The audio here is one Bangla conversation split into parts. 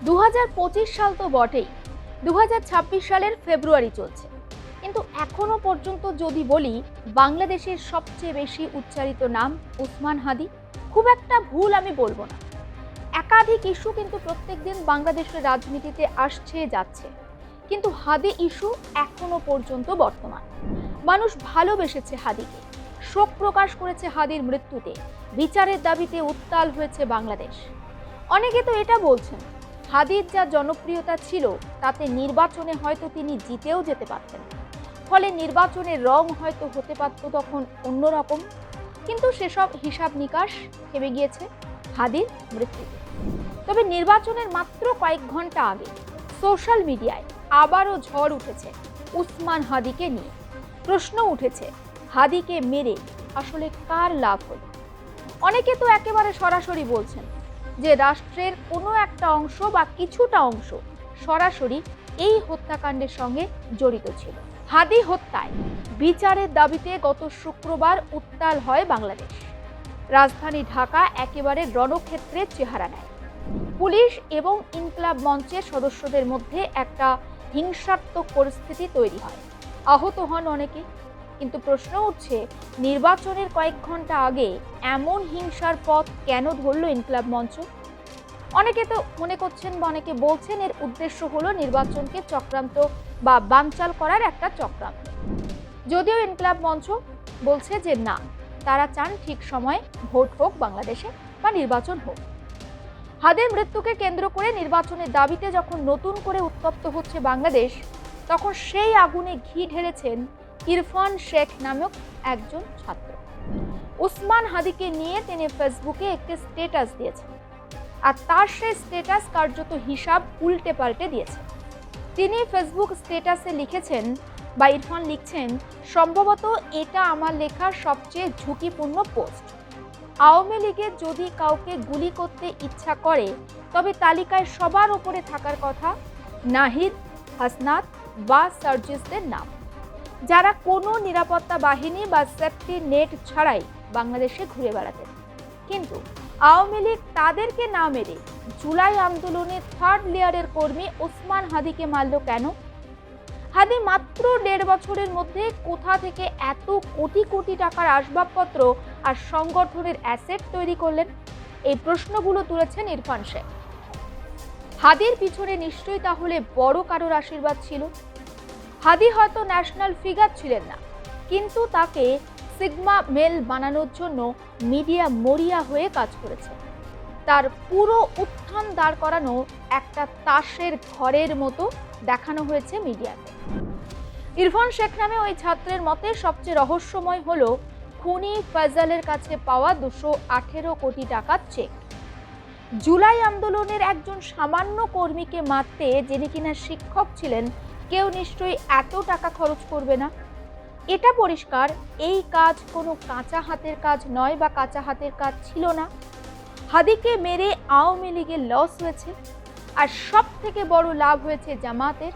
2025 সাল তো বটেই, 2026 সালের ফেব্রুয়ারি চলছে, কিন্তু এখনো পর্যন্ত যদি বলি বাংলাদেশের সবচেয়ে বেশি উচ্চারিত নাম উসমান হাদি, খুব একটা ভুল আমি বলবো না। একাধিক ইস্যু কিন্তু প্রত্যেকদিন বাংলাদেশের রাজনীতিতে আসছে যাচ্ছে, কিন্তু হাদি ইস্যু এখনো পর্যন্ত বর্তমান। মানুষ ভালোবেসেছে হাদিকে, শোক প্রকাশ করেছে হাদির মৃত্যুতে, বিচারের দাবিতে উত্তাল হয়েছে বাংলাদেশ। অনেকে তো এটা বলছেন, হাদির যা জনপ্রিয়তা ছিল তাতে নির্বাচনে হয়তো তিনি জিতেও যেতে পারতেন, ফলে নির্বাচনের রং হয়তো হতে পারত তখন অন্যরকম। কিন্তু সেসব হিসাব নিকাশ থেমে গিয়েছে হাদির মৃত্যুতে। তবে নির্বাচনের মাত্র কয়েক ঘন্টা আগে সোশ্যাল মিডিয়ায় আবারও ঝড় উঠেছে উসমান হাদিকে নিয়ে। প্রশ্ন উঠেছে, হাদিকে মেরে আসলে কার লাভ হলো? অনেকে তো একেবারে সরাসরি বলছেন যে রাষ্ট্রের কোনো একটা অংশ বা কিছুটা অংশ সরাসরি এই হত্যাকাণ্ডের সঙ্গে জড়িত ছিল। হাদি হত্যায় বিচারের দাবিতে গত শুক্রবার উত্তাল হয় বাংলাদেশ। রাজধানী ঢাকা একেবারে রণক্ষেত্রের চেহারা নেয়। পুলিশ এবং ইনকিলাব মঞ্চের সদস্যদের মধ্যে একটা হিংসাত্মক পরিস্থিতি তৈরি হয়, আহত হন অনেকে। কিন্তু প্রশ্ন উঠছে, নির্বাচনের কয়েক ঘন্টা আগে এমন হিংসার পথ কেন ধরল ইনকিলাব মঞ্চ? অনেকে তো মনে করছেন বা অনেকে বলছেন এর উদ্দেশ্য হলো নির্বাচনকে চক্রান্ত বা বানচাল করার একটা চক্রান্ত। যদিও ইনকিলাব মঞ্চ বলছে যে না, তারা চান ঠিক সময়ে ভোট হোক বাংলাদেশে বা নির্বাচন হোক। হাদির মৃত্যুকে কেন্দ্র করে নির্বাচনের দাবিতে যখন নতুন করে উত্তপ্ত হচ্ছে বাংলাদেশ, তখন সেই আগুনে ঘি ঢেলেছেন ইরফান শেখ নামক একজন ছাত্র। উসমান হাদিকে নিয়ে তিনি ফেসবুকে একটি স্ট্যাটাস দিয়েছেন, আর তার সেই স্ট্যাটাস কার্যত হিসাব উল্টে পাল্টে দিয়েছে। তিনি ফেসবুক স্ট্যাটাসে লিখেছেন বা ইরফান লিখছেন, সম্ভবত এটা আমার লেখা সবচেয়ে ঝুঁকিপূর্ণ পোস্ট। আওয়ামী লীগের যদি কাউকে গুলি করতে ইচ্ছা করে তবে তালিকায় সবার উপরে থাকার কথা নাহিদ, হাসনাত বা সার্জিসদের নাম, যারা কোনো নিরাপত্তা বাহিনী বা সেফটি নেট ছাড়াই বাংলাদেশে ঘুরে বেড়াতেন। কিন্তু আওয়ামী লীগ তাদেরকে না মেরে জুলাই আন্দোলনের থার্ড লেয়ারের কর্মী ওসমান হাদিকে মারল কেন? হাদি মাত্র 1.5 বছরের মধ্যে কোথা থেকে এত কোটি কোটি টাকার আসবাবপত্র আর সংগঠনের অ্যাসেট তৈরি করলেন? এই প্রশ্নগুলো তুলেছেন ইরফান শেখ। হাদির পিছনে নিশ্চয়ই তাহলে বড় কারোর আশীর্বাদ ছিল। হাদি হয়তো ন্যাশনাল ফিগার ছিলেন না, কিন্তু তাকে সিগমা মেল বানানোর জন্য মিডিয়া মরিয়া হয়ে কাজ করেছে। তার পুরো উত্থান দাঁড় করানো একটা তাসের ঘরের মতো দেখানো হয়েছে মিডিয়াতে। ইরফান শেখ নামে ওই ছাত্রের মতে সবচেয়ে রহস্যময় হলো খুনি ফয়সালের কাছে পাওয়া 218 কোটি টাকার চেক। জুলাই আন্দোলনের একজন সামান্য কর্মীকে মারতে যিনি কিনা শিক্ষক ছিলেন, কেউ নিশ্চয়ই এত টাকা খরচ করবে না। এটা পরিষ্কার এই কাজ কোনো কাঁচা হাতের কাজ নয় বা কাঁচা হাতের কাজ ছিল না। হাদিকে মেরে আওয়ামী লীগের লস হয়েছে, আর সব থেকে বড় লাভ হয়েছে জামাতের।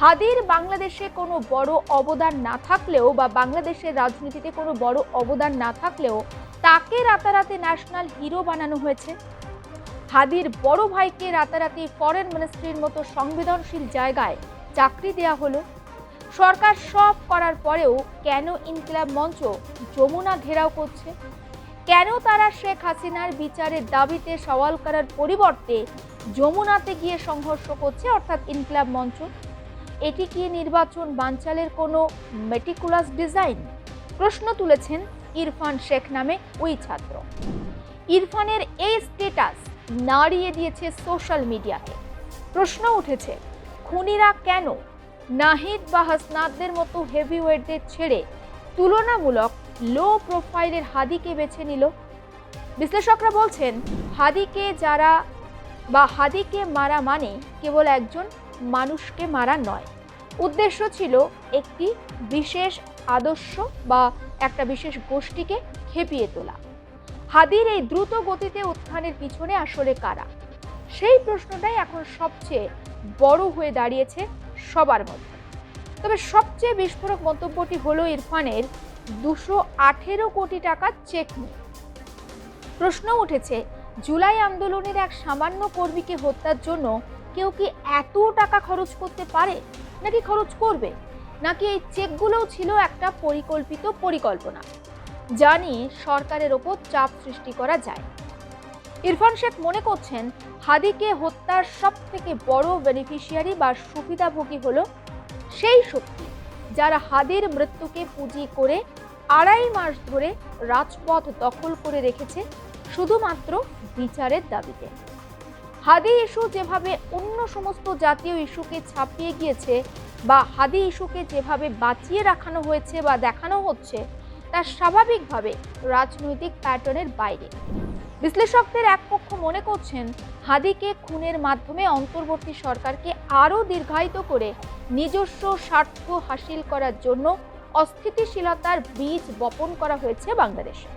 হাদির বাংলাদেশে কোনো বড় অবদান না থাকলেও বা বাংলাদেশের রাজনীতিতে কোনো বড় অবদান না থাকলেও তাকে রাতারাতি ন্যাশনাল হিরো বানানো হয়েছে। হাদির বড় ভাইকে রাতারাতি ফরেন মিনিস্ট্রির মতো সংবেদনশীল জায়গায় চাকরি দেয়া হলো। সরকার সব করার পরেও কেন ইনকিলাব মঞ্চ যমুনা ঘেরাও করছে? কেন তারা শেখ হাসিনার বিচারের দাবিতে সওয়াল করার পরিবর্তে যমুনাতে গিয়ে সংঘর্ষ করছে, অর্থাৎ ইনকিলাব মঞ্চ? এটি কি নির্বাচন বানচালের কোনো মেটিকুলাস ডিজাইন? প্রশ্ন তুলেছেন ইরফান শেখ নামে ওই ছাত্র। ইরফানের এই স্ট্যাটাস নাড়িয়ে দিয়েছে সোশ্যাল মিডিয়াকে। প্রশ্ন উঠেছে, খুনিরা কেন নাহিদ বা হাসনাতদের মতো হেভিওয়েটদের ছেড়ে তুলনামূলক লো প্রোফাইলের হাদিকে বেছে নিল? বিশ্লেষকরা বলছেন, হাদিকে মারা মানে কেবল একজন মানুষকে মারা নয়, উদ্দেশ্য ছিল একটি বিশেষ আদর্শ বা একটা বিশেষ গোষ্ঠীকে খেপিয়ে তোলা। হাদির এই দ্রুত গতিতে উত্থানের পিছনে আসলে কারা? সেই প্রশ্নটাই এখন সবচেয়ে বড় হয়ে দাঁড়িয়েছে সবার মধ্যে। তবে সবচেয়ে বিস্ফোরক মন্তব্যটি হলো ইরফানের 218 কোটি টাকার চেক নিয়ে। প্রশ্ন উঠেছে, জুলাই আন্দোলনের এক সামান্য কর্মীকে হত্যার জন্য কেউ কি এত টাকা খরচ করতে পারে, নাকি খরচ করবে, নাকি এই চেকগুলোও ছিল একটা পরিকল্পিত পরিকল্পনা যা নিয়ে সরকারের ওপর চাপ সৃষ্টি করা যায়? ইরফান শেখ মনে করছেন হাদিকে হত্যার সব থেকে বড় বেনিফিশিয়ারি বা সুবিধাভোগী হলো সেই শক্তি যারা হাদির মৃত্যুকে পুঁজি করে 2.5 মাস ধরে রাজপথ দখল করে রেখেছে শুধুমাত্র বিচারের দাবিতে। হাদি ইস্যু যেভাবে অন্য সমস্ত জাতীয় ইস্যুকে ছাপিয়ে গিয়েছে বা হাদি ইস্যুকে যেভাবে বাঁচিয়ে রাখানো হয়েছে বা দেখানো হচ্ছে, তা স্বাভাবিকভাবে রাজনৈতিক প্যাটার্নের বাইরে। বিশ্লেষকদের এক পক্ষ মনে করছেন হাদিকে খুনের মাধ্যমে অন্তর্বর্তী সরকারকে আরও দীর্ঘায়িত করে নিজস্ব স্বার্থ হাসিল করার জন্য অস্থিতিশীলতার বীজ বপন করা হয়েছে বাংলাদেশে।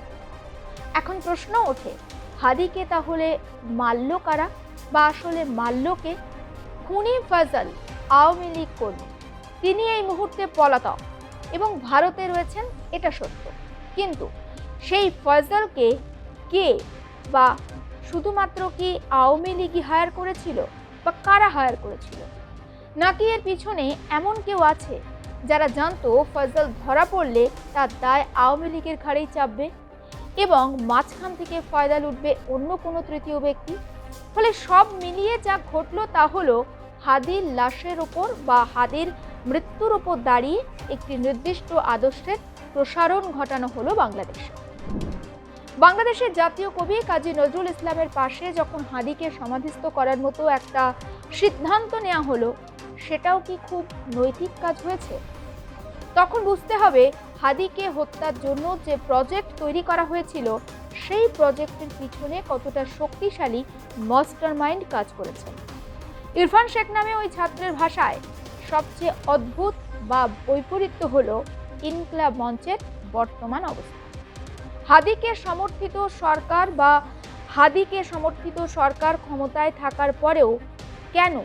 এখন প্রশ্ন ওঠে, হাদিকে তাহলে মারল কারা, বা আসলে মারল কে? খুনি ফয়জল আওয়ামী লীগ কর্মী, তিনি এই মুহূর্তে পলাতক এবং ভারতে রয়েছেন, এটা সত্য। কিন্তু সেই ফয়জলকে কে বা শুধুমাত্র কি আওয়ামী লীগই হায়ার করেছিল, বা কারা হায়ার করেছিল? নাকি এর পিছনে এমন কেউ আছে যারা জানতো ফয়জল ধরা পড়লে তার দায় আওয়ামী লীগের ঘাড়েই চাপবে এবং মাঝখান থেকে ফায়দা লুটবে অন্য কোনো তৃতীয় ব্যক্তি? ফলে সব মিলিয়ে যা ঘটল তা হলো হাদির লাশের ওপর বা হাদির মৃত্যুর ওপর দাঁড়িয়ে একটি নির্দিষ্ট আদর্শের প্রসারণ ঘটানো হলো বাংলাদেশে। বাংলাদেশের জাতীয় কবি কাজী নজরুল ইসলামের পাশে যখন হাদিকে সমাধিস্থ করার মতো একটা সিদ্ধান্ত নেওয়া হলো, সেটাও কি খুব নৈতিক কাজ হয়েছে? তখন বুঝতে হবে হাদিকে হত্যার জন্য যে প্রজেক্ট তৈরি করা হয়েছিল, সেই প্রজেক্টের পিছনে কতটা শক্তিশালী মাস্টারমাইন্ড কাজ করেছে। ইরফান শেখ নামে ওই ছাত্রের ভাষায় সবচেয়ে অদ্ভুত বা বৈপরীত্য হলো ইনকিলাব মঞ্চের বর্তমান অবস্থা। হাদিকে সমর্থিত সরকার ক্ষমতায় থাকার পরেও কেন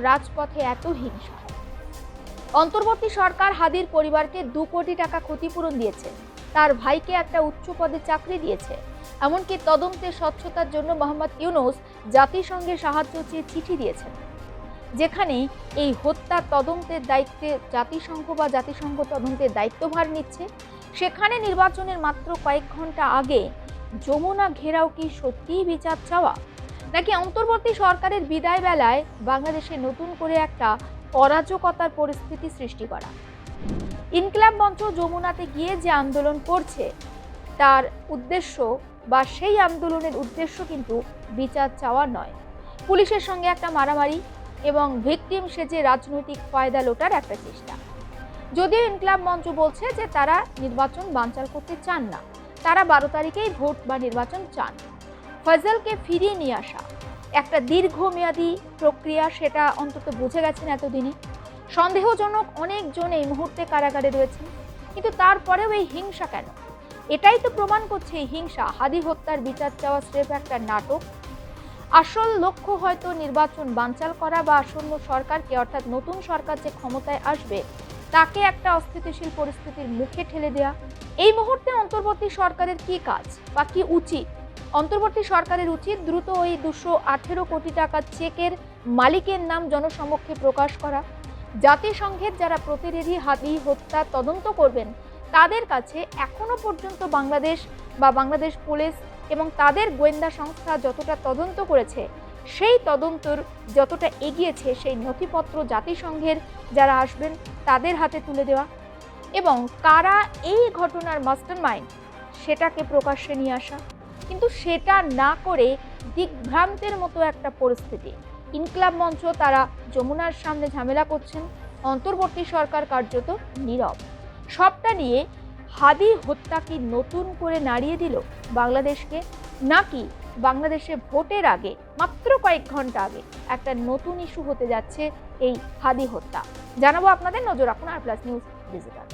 রাজপথে এত হিংসা? অন্তর্বর্তী সরকার হাদির পরিবারকে 2 কোটি টাকা ক্ষতিপূরণ দিয়েছে, তার ভাইকে একটা উচ্চ পদে চাকরি দিয়েছে, এমনকি তদন্তে স্বচ্ছতার জন্য মোহাম্মদ ইউনূস জাতিসংঘে সাহায্য চেয়ে চিঠি দিয়েছেন। যেখানে এই হত্যা তদন্তের দায়িত্বে জাতিসংঘ তদন্তের দায়িত্বভার নিচ্ছে, সেখানে নির্বাচনের মাত্র কয়েক ঘন্টা আগে যমুনা ঘেরাও কি সত্যিই বিচার চাওয়া, নাকি অন্তর্বর্তী সরকারের বিদায় বেলায় বাংলাদেশে নতুন করে একটা অরাজকতার পরিস্থিতি সৃষ্টি করা? ইনকিলাব মঞ্চ যমুনাতে গিয়ে যে আন্দোলন করছে, তার উদ্দেশ্য বা সেই আন্দোলনের উদ্দেশ্য কিন্তু বিচার চাওয়া নয়, পুলিশের সঙ্গে একটা মারামারি এবং ভিকটিম সেজে রাজনৈতিক ফায়দা লোটার একটা চেষ্টা। যদিও ইনকিলাব মঞ্চ বলছে যে তারা নির্বাচন বানচাল করতে চান না, তারা 12 তারিখেই ভোট বা নির্বাচন চান। ফয়জলকে ফিরিয়ে নিয়ে আসা একটা দীর্ঘমেয়াদী প্রক্রিয়া, সেটা অন্তত বুঝে গেছেন এতদিনে। সন্দেহজনক অনেকজন এই মুহূর্তে কারাগারে রয়েছেন, কিন্তু তারপরেও এই হিংসা কেন? এটাই তো প্রমাণ করছে এই হিংসা হাদি হত্যার বিচার চাওয়া স্রেফ একটা নাটক। আসল লক্ষ্য হয়তো নির্বাচন বানচাল করা বা আসন্ন সরকারকে, অর্থাৎ নতুন সরকার যে ক্ষমতায় আসবে, তাকে একটা অস্থিতিশীল পরিস্থিতির মুখে ঠেলে দেয়া। এই মুহূর্তে অন্তর্বর্তী সরকারের কি কাজ বা কি উচিত? অন্তর্বর্তী সরকারের উচিত দ্রুত ওই 218 কোটি টাকার চেকের মালিকের নাম জনসমক্ষে প্রকাশ করা। জাতিসংঘের যারা প্রতিনিধি হাদি হত্যা তদন্ত করবেন, তাদের কাছে এখনো পর্যন্ত বাংলাদেশ পুলিশ এবং তাদের গোয়েন্দা সংস্থা যতটা তদন্ত করেছে, সেই তদন্তর যতটা এগিয়েছে, সেই নথিপত্র জাতিসংঘের যারা আসবেন তাদের হাতে তুলে দেওয়া, এবং কারা এই ঘটনার মাস্টারমাইন্ড সেটাকে প্রকাশ্যে নিয়ে আসা। কিন্তু সেটা না করে দিগ্ভ্রান্তের মতো একটা পরিস্থিতি। ইনকিলাব মঞ্চ তারা যমুনার সামনে ঝামেলা করছেন, অন্তর্বর্তী সরকার কার্যত নীরব। সবটা নিয়ে হাদি হত্যা কি নতুন করে নাড়িয়ে দিল বাংলাদেশকে, নাকি বাংলাদেশে ভোটের আগে মাত্র কয়েক ঘন্টা আগে একটা নতুন ইস্যু হতে যাচ্ছে এই হাদি হত্যা? জানাবো আপনাদের, নজর রাখুন আর প্লাস নিউজ ডিজিটাল।